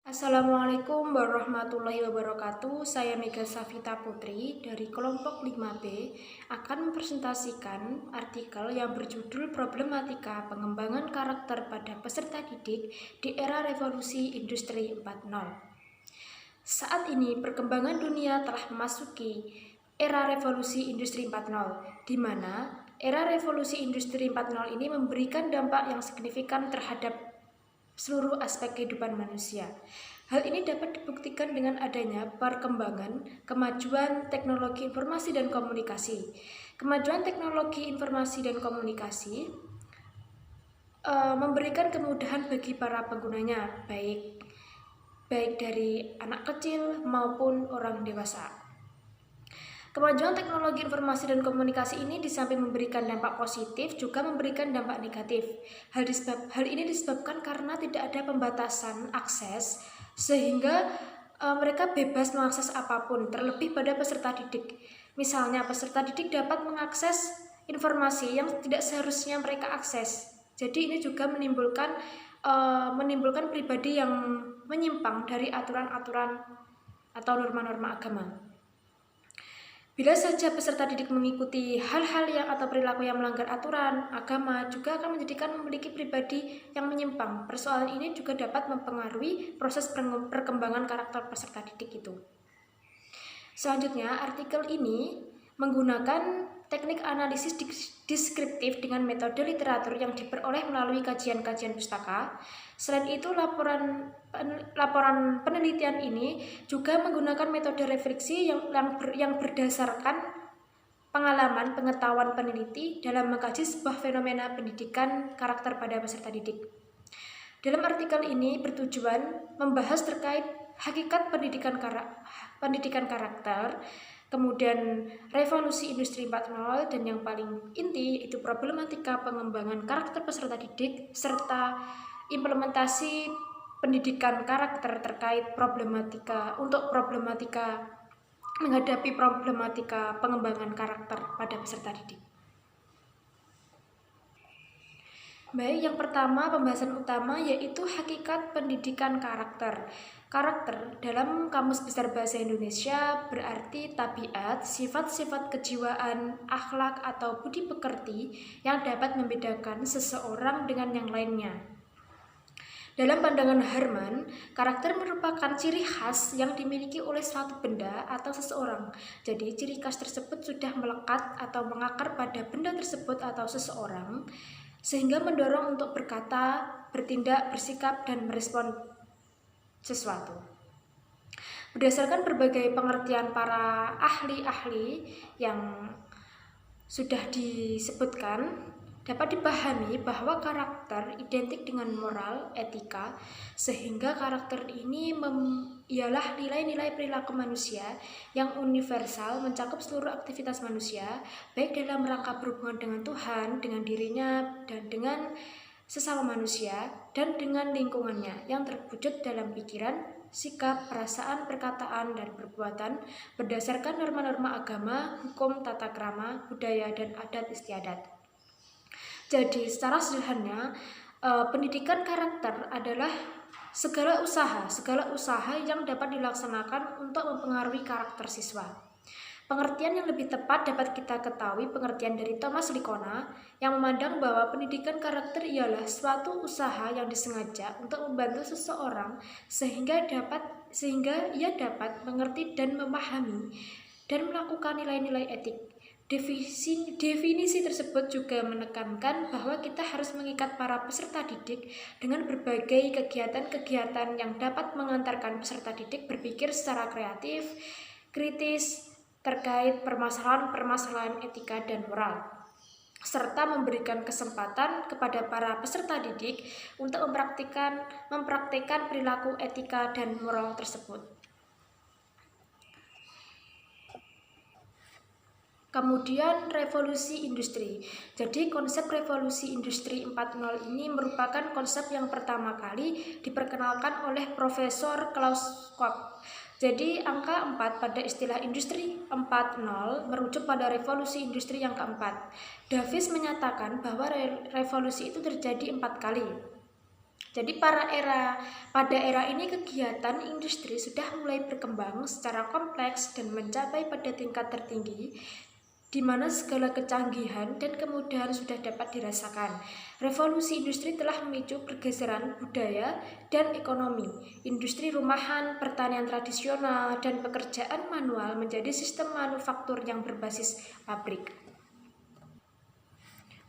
Assalamualaikum warahmatullahi wabarakatuh. Saya Mega Safita Putri dari kelompok 5B akan mempresentasikan artikel yang berjudul Problematika Pengembangan Karakter pada Peserta Didik di Era Revolusi Industri 4.0. Saat ini perkembangan dunia telah memasuki era revolusi industri 4.0, di mana era revolusi industri 4.0 ini memberikan dampak yang signifikan terhadap seluruh aspek kehidupan manusia. Hal ini dapat dibuktikan dengan adanya perkembangan kemajuan teknologi informasi dan komunikasi. Kemajuan teknologi informasi dan komunikasi memberikan kemudahan bagi para penggunanya, baik dari anak kecil maupun orang dewasa. Kemajuan teknologi informasi dan komunikasi ini di samping memberikan dampak positif juga memberikan dampak negatif. Hal ini disebabkan karena tidak ada pembatasan akses sehingga mereka bebas mengakses apapun, terlebih pada peserta didik. Misalnya peserta didik dapat mengakses informasi yang tidak seharusnya mereka akses. Jadi ini juga menimbulkan pribadi yang menyimpang dari aturan-aturan atau norma-norma agama. Bila saja peserta didik mengikuti hal-hal yang atau perilaku yang melanggar aturan agama, juga akan menjadikan memiliki pribadi yang menyimpang. Persoalan ini juga dapat mempengaruhi proses perkembangan karakter peserta didik itu. Selanjutnya, artikel ini menggunakan teknik analisis deskriptif dengan metode literatur yang diperoleh melalui kajian-kajian pustaka. Selain itu, laporan penelitian ini juga menggunakan metode refleksi yang berdasarkan pengalaman pengetahuan peneliti dalam mengkaji sebuah fenomena pendidikan karakter pada peserta didik. Dalam artikel ini bertujuan membahas terkait hakikat pendidikan karakter, kemudian revolusi industri 4.0, dan yang paling inti itu problematika pengembangan karakter peserta didik serta implementasi pendidikan karakter terkait menghadapi problematika pengembangan karakter pada peserta didik. Baik, yang pertama pembahasan utama yaitu hakikat pendidikan karakter. Karakter dalam Kamus Besar Bahasa Indonesia berarti tabiat, sifat-sifat kejiwaan, akhlak atau budi pekerti yang dapat membedakan seseorang dengan yang lainnya. Dalam pandangan Harman, karakter merupakan ciri khas yang dimiliki oleh suatu benda atau seseorang. Jadi, ciri khas tersebut sudah melekat atau mengakar pada benda tersebut atau seseorang, sehingga mendorong untuk berkata, bertindak, bersikap, dan merespon sesuatu. Berdasarkan berbagai pengertian para ahli-ahli yang sudah disebutkan, dapat dipahami bahwa karakter identik dengan moral, etika, sehingga karakter ini ialah nilai-nilai perilaku manusia yang universal mencakup seluruh aktivitas manusia, baik dalam rangka berhubungan dengan Tuhan, dengan dirinya, dan dengan sesama manusia, dan dengan lingkungannya yang terwujud dalam pikiran, sikap, perasaan, perkataan, dan perbuatan berdasarkan norma-norma agama, hukum, tata krama, budaya, dan adat istiadat. Jadi secara sederhana, pendidikan karakter adalah segala usaha yang dapat dilaksanakan untuk mempengaruhi karakter siswa. Pengertian yang lebih tepat dapat kita ketahui pengertian dari Thomas Likona yang memandang bahwa pendidikan karakter ialah suatu usaha yang disengaja untuk membantu seseorang sehingga ia dapat mengerti dan memahami dan melakukan nilai-nilai etik. Definisi tersebut juga menekankan bahwa kita harus mengikat para peserta didik dengan berbagai kegiatan-kegiatan yang dapat mengantarkan peserta didik berpikir secara kreatif, kritis, terkait permasalahan-permasalahan etika dan moral, serta memberikan kesempatan kepada para peserta didik untuk mempraktikkan perilaku etika dan moral tersebut. Kemudian revolusi industri. Jadi konsep revolusi industri 4.0 ini merupakan konsep yang pertama kali diperkenalkan oleh Profesor Klaus Schwab. Jadi angka 4 pada istilah industri 4.0 merujuk pada revolusi industri yang keempat. Davis menyatakan bahwa revolusi itu terjadi 4 kali. Jadi pada era ini kegiatan industri sudah mulai berkembang secara kompleks dan mencapai pada tingkat tertinggi, di mana segala kecanggihan dan kemudahan sudah dapat dirasakan. Revolusi industri telah memicu pergeseran budaya dan ekonomi. Industri rumahan, pertanian tradisional, dan pekerjaan manual menjadi sistem manufaktur yang berbasis pabrik.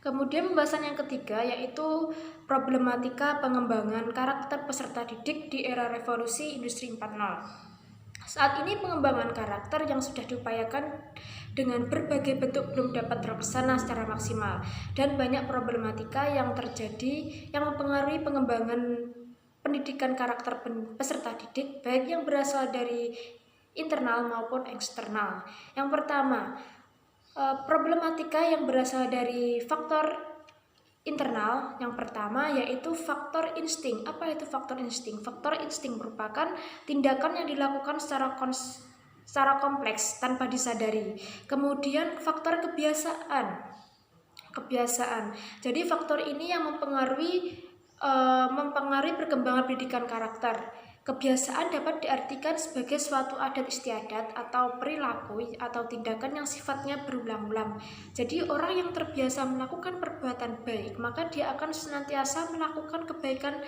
Kemudian pembahasan yang ketiga yaitu problematika pengembangan karakter peserta didik di era revolusi industri 4.0. Saat ini pengembangan karakter yang sudah diupayakan dengan berbagai bentuk belum dapat terlaksana secara maksimal dan banyak problematika yang terjadi yang mempengaruhi pengembangan pendidikan karakter peserta didik baik yang berasal dari internal maupun eksternal. Yang pertama, problematika yang berasal dari faktor internal. Yang pertama yaitu faktor insting. Apa itu faktor insting? Faktor insting merupakan tindakan yang dilakukan secara kompleks tanpa disadari. Kemudian faktor kebiasaan. Jadi faktor ini yang mempengaruhi perkembangan pendidikan karakter. Kebiasaan dapat diartikan sebagai suatu adat istiadat atau perilaku atau tindakan yang sifatnya berulang-ulang. Jadi orang yang terbiasa melakukan perbuatan baik, maka dia akan senantiasa melakukan kebaikan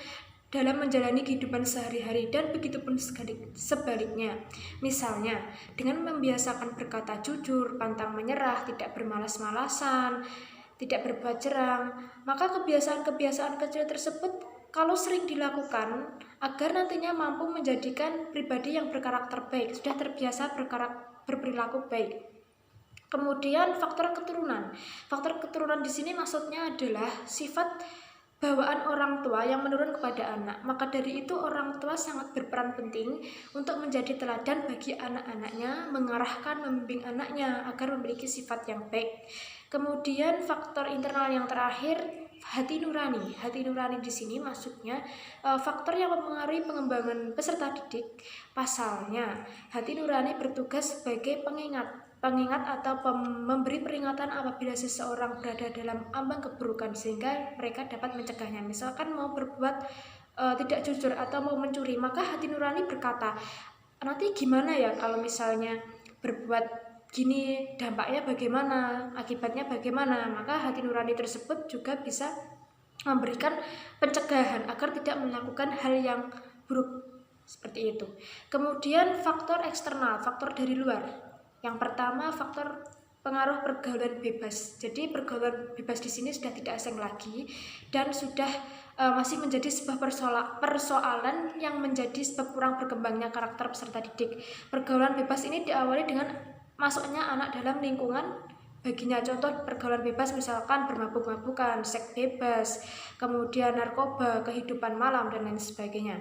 dalam menjalani kehidupan sehari-hari, dan begitupun sebaliknya. Misalnya, dengan membiasakan berkata jujur, pantang menyerah, tidak bermalas-malasan, tidak berbuat curang, maka kebiasaan-kebiasaan kecil tersebut kalau sering dilakukan agar nantinya mampu menjadikan pribadi yang berkarakter baik, sudah terbiasa berperilaku baik. Kemudian faktor keturunan. Faktor keturunan di sini maksudnya adalah sifat bawaan orang tua yang menurun kepada anak. Maka dari itu orang tua sangat berperan penting untuk menjadi teladan bagi anak-anaknya, mengarahkan, membimbing anaknya agar memiliki sifat yang baik. Kemudian faktor internal yang terakhir, hati nurani. Hati nurani di sini maksudnya faktor yang mempengaruhi pengembangan peserta didik. Pasalnya, hati nurani bertugas sebagai pengingat atau memberi peringatan apabila seseorang berada dalam ambang keburukan sehingga mereka dapat mencegahnya. Misalkan mau berbuat tidak jujur atau mau mencuri, maka hati nurani berkata, nanti gimana ya kalau misalnya berbuat gini, dampaknya bagaimana, akibatnya bagaimana. Maka hati nurani tersebut juga bisa memberikan pencegahan agar tidak melakukan hal yang buruk seperti itu. Kemudian faktor eksternal, faktor dari luar. Yang pertama faktor pengaruh pergaulan bebas. Jadi pergaulan bebas di sini sudah tidak asing lagi dan sudah masih menjadi sebuah persoalan yang menjadi sebab kurang berkembangnya karakter peserta didik. Pergaulan bebas ini diawali dengan masuknya anak dalam lingkungan baginya. Contoh pergaulan bebas misalkan bermabuk-mabukan, seks bebas, kemudian narkoba, kehidupan malam, dan lain sebagainya.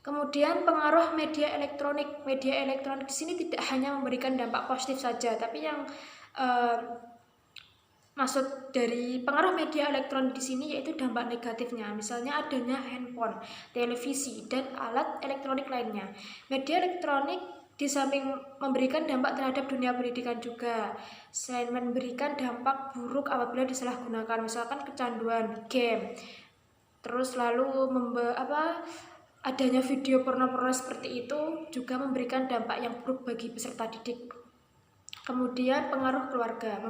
Kemudian pengaruh media elektronik. Media elektronik di sini tidak hanya memberikan dampak positif saja, tapi yang maksud dari pengaruh media elektronik di sini yaitu dampak negatifnya. Misalnya adanya handphone, televisi, dan alat elektronik lainnya. Media elektronik di samping memberikan dampak terhadap dunia pendidikan juga, selain memberikan dampak buruk apabila disalahgunakan, misalkan kecanduan game, terus lalu adanya video porno seperti itu juga memberikan dampak yang buruk bagi peserta didik. Kemudian pengaruh keluarga.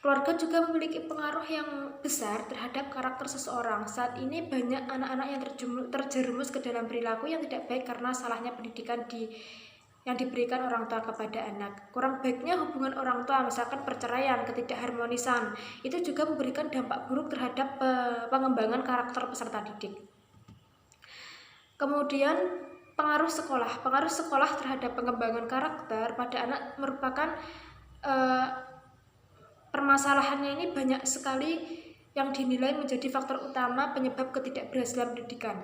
Keluarga juga memiliki pengaruh yang besar terhadap karakter seseorang. Saat ini banyak anak-anak yang terjerumus ke dalam perilaku yang tidak baik karena salahnya pendidikan yang diberikan orang tua kepada anak. Kurang baiknya hubungan orang tua, misalkan perceraian, ketidakharmonisan, itu juga memberikan dampak buruk terhadap pengembangan karakter peserta didik. Kemudian pengaruh sekolah. Pengaruh sekolah terhadap pengembangan karakter pada anak merupakan permasalahannya ini banyak sekali yang dinilai menjadi faktor utama penyebab ketidakberhasilan pendidikan.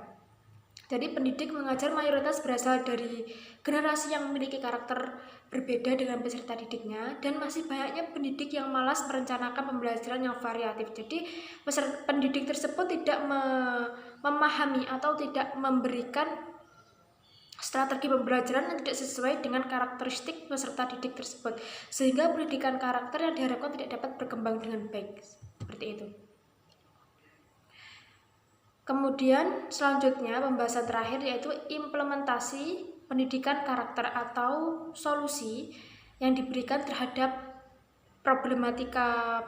Jadi pendidik mengajar mayoritas berasal dari generasi yang memiliki karakter berbeda dengan peserta didiknya, dan masih banyaknya pendidik yang malas merencanakan pembelajaran yang variatif. Jadi pendidik tersebut tidak memahami atau tidak memberikan strategi pembelajaran yang tidak sesuai dengan karakteristik peserta didik tersebut, sehingga pendidikan karakter yang diharapkan tidak dapat berkembang dengan baik. Seperti itu. Kemudian selanjutnya pembahasan terakhir yaitu implementasi pendidikan karakter atau solusi yang diberikan terhadap problematika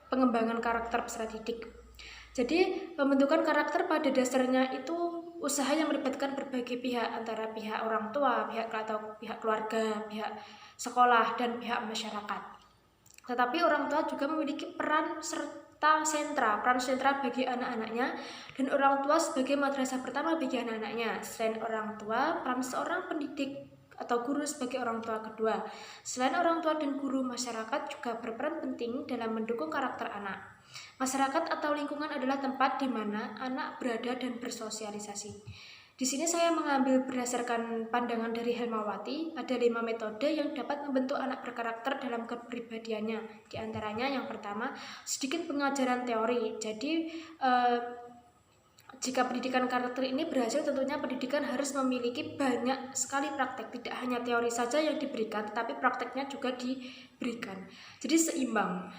pengembangan karakter peserta didik. Jadi pembentukan karakter pada dasarnya itu usaha yang melibatkan berbagai pihak, antara pihak orang tua, pihak keluarga, pihak sekolah, dan pihak masyarakat. Tetapi orang tua juga memiliki peran sentra bagi anak-anaknya, dan orang tua sebagai madrasah pertama bagi anak-anaknya. Selain orang tua, peran seorang pendidik atau guru sebagai orang tua kedua. Selain orang tua dan guru, masyarakat juga berperan penting dalam mendukung karakter anak. Masyarakat atau lingkungan adalah tempat di mana anak berada dan bersosialisasi. Di sini saya mengambil berdasarkan pandangan dari Helmawati, ada 5 metode yang dapat membentuk anak berkarakter dalam kepribadiannya. Di antaranya yang pertama, sedikit pengajaran teori. Jadi jika pendidikan karakter ini berhasil, tentunya pendidikan harus memiliki banyak sekali praktek. Tidak hanya teori saja yang diberikan, tetapi prakteknya juga diberikan. Jadi seimbang.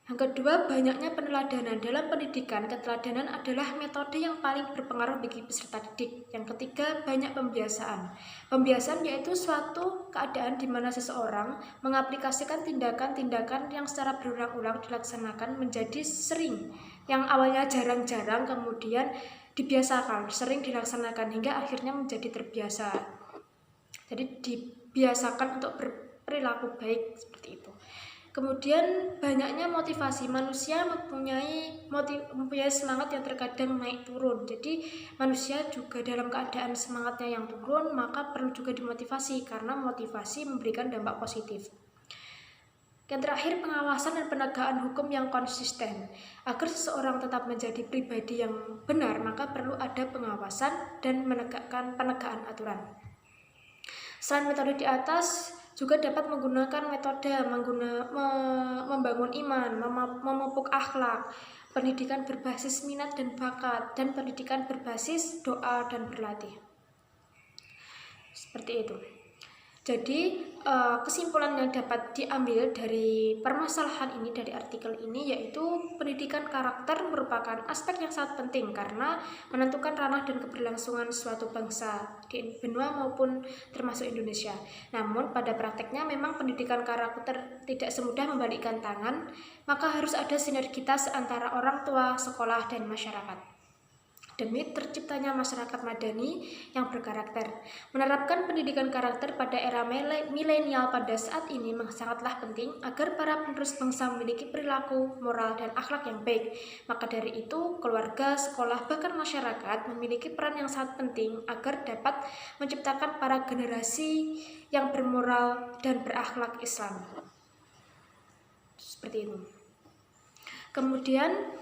Yang kedua, banyaknya peneladanan. Dalam pendidikan, keteladanan adalah metode yang paling berpengaruh bagi peserta didik. Yang ketiga, banyak pembiasaan. Pembiasaan yaitu suatu keadaan di mana seseorang mengaplikasikan tindakan-tindakan yang secara berulang-ulang dilaksanakan menjadi sering. Yang awalnya jarang-jarang, kemudian dibiasakan, sering dilaksanakan, hingga akhirnya menjadi terbiasa. Jadi dibiasakan untuk berperilaku baik, seperti itu. Kemudian banyaknya motivasi. Manusia mempunyai semangat yang terkadang naik turun. Jadi manusia juga dalam keadaan semangatnya yang turun, maka perlu juga dimotivasi, karena motivasi memberikan dampak positif. Yang terakhir, pengawasan dan penegakan hukum yang konsisten. Agar seseorang tetap menjadi pribadi yang benar, maka perlu ada pengawasan dan penegakan aturan. Selain metode di atas, juga dapat menggunakan metode membangun iman, memupuk akhlak, pendidikan berbasis minat dan bakat, dan pendidikan berbasis doa dan berlatih. Seperti itu. Jadi kesimpulan yang dapat diambil dari permasalahan ini, dari artikel ini, yaitu pendidikan karakter merupakan aspek yang sangat penting karena menentukan ranah dan keberlangsungan suatu bangsa di benua maupun termasuk Indonesia. Namun pada prakteknya memang pendidikan karakter tidak semudah membalikkan tangan, maka harus ada sinergitas antara orang tua, sekolah, dan masyarakat demi terciptanya masyarakat madani yang berkarakter. Menerapkan pendidikan karakter pada era milenial pada saat ini sangatlah penting agar para penerus bangsa memiliki perilaku, moral, dan akhlak yang baik. Maka dari itu, keluarga, sekolah, bahkan masyarakat memiliki peran yang sangat penting agar dapat menciptakan para generasi yang bermoral dan berakhlak Islam. Seperti itu. Kemudian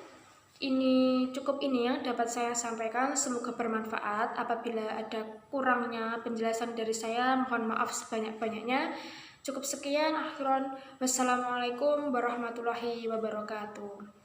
cukup ini yang dapat saya sampaikan, semoga bermanfaat. Apabila ada kurangnya penjelasan dari saya, mohon maaf sebanyak-banyaknya. Cukup sekian, akhiran. Wassalamualaikum warahmatullahi wabarakatuh.